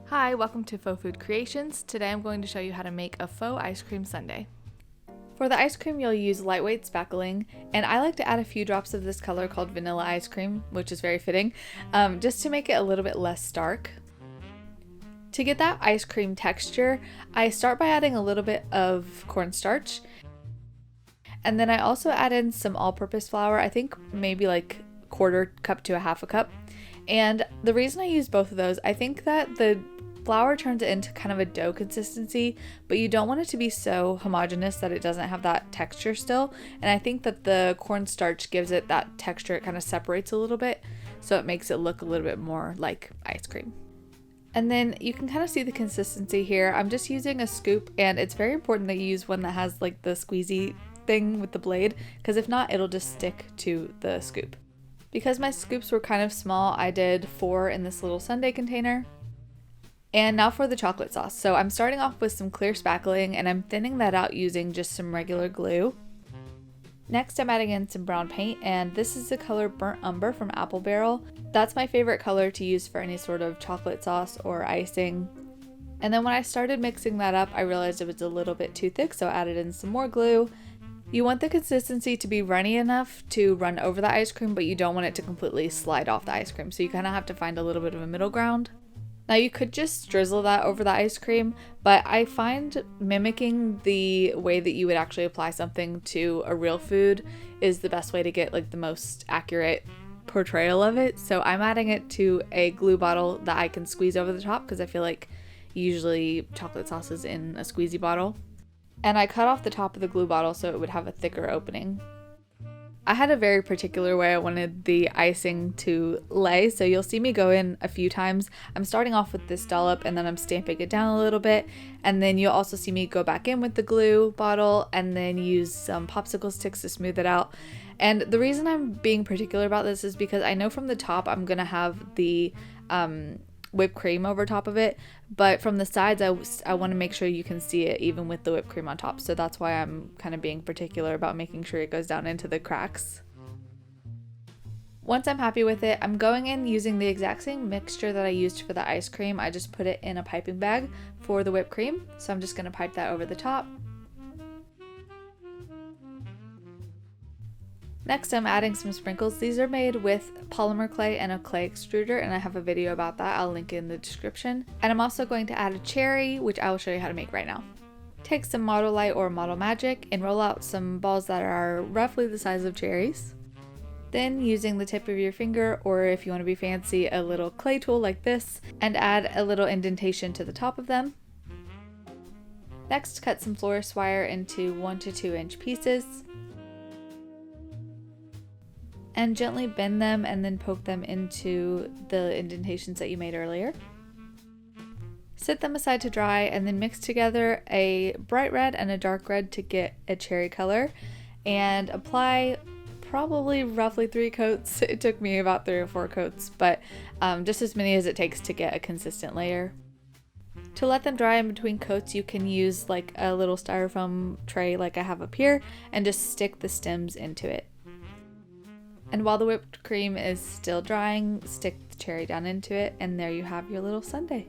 Hi, welcome to Faux Food Creations. Today I'm going to show you how to make a faux ice cream sundae. For the ice cream, you'll use lightweight Spakling, and I like to add a few drops of this color called vanilla ice cream, which is very fitting, just to make it a little bit less stark. To get that ice cream texture, I start by adding a little bit of cornstarch, and then I also add in some all-purpose flour, I think maybe like quarter cup to a half a cup. And the reason I use both of those, I think that the flour turns it into kind of a dough consistency, but you don't want it to be so homogeneous that it doesn't have that texture still. And I think that the cornstarch gives it that texture, it kind of separates a little bit, so it makes it look a little bit more like ice cream. And then you can kind of see the consistency here. I'm just using a scoop, and it's very important that you use one that has like the squeezy thing with the blade, because if not, it'll just stick to the scoop. Because my scoops were kind of small, I did 4 in this little sundae container. And now for the chocolate sauce. So I'm starting off with some clear spackling, and I'm thinning that out using just some regular glue. Next, I'm adding in some brown paint, and this is the color Burnt Umber from Apple Barrel. That's my favorite color to use for any sort of chocolate sauce or icing. And then when I started mixing that up, I realized it was a little bit too thick, so I added in some more glue. You want the consistency to be runny enough to run over the ice cream, but you don't want it to completely slide off the ice cream, so you kind of have to find a little bit of a middle ground. Now you could just drizzle that over the ice cream, but I find mimicking the way that you would actually apply something to a real food is the best way to get like the most accurate portrayal of it. So I'm adding it to a glue bottle that I can squeeze over the top, because I feel like usually chocolate sauce is in a squeezy bottle. And I cut off the top of the glue bottle so it would have a thicker opening. I had a very particular way I wanted the icing to lay, so you'll see me go in a few times. I'm starting off with this dollop, and then I'm stamping it down a little bit, and then you'll also see me go back in with the glue bottle and then use some popsicle sticks to smooth it out. And the reason I'm being particular about this is because I know from the top I'm gonna have the whipped cream over top of it, but from the sides I want to make sure you can see it even with the whipped cream on top, so that's why I'm kind of being particular about making sure it goes down into the cracks. Once I'm happy with it, I'm going in using the exact same mixture that I used for the ice cream. I just put it in a piping bag for the whipped cream, so I'm just going to pipe that over the top. Next, I'm adding some sprinkles. These are made with polymer clay and a clay extruder, and I have a video about that. I'll link it in the description. And I'm also going to add a cherry, which I will show you how to make right now. Take some Moddle Light or Moddle Magic and roll out some balls that are roughly the size of cherries. Then, using the tip of your finger, or if you want to be fancy, a little clay tool like this, and add a little indentation to the top of them. Next, cut some Florist wire into 1 to 2 inch pieces. And gently bend them and then poke them into the indentations that you made earlier. Set them aside to dry, and then mix together a bright red and a dark red to get a cherry color, and apply probably roughly 3 coats. It took me about 3 or 4 coats, but just as many as it takes to get a consistent layer. To let them dry in between coats, you can use like a little styrofoam tray like I have up here and just stick the stems into it. And while the whipped cream is still drying, stick the cherry down into it, and there you have your little sundae.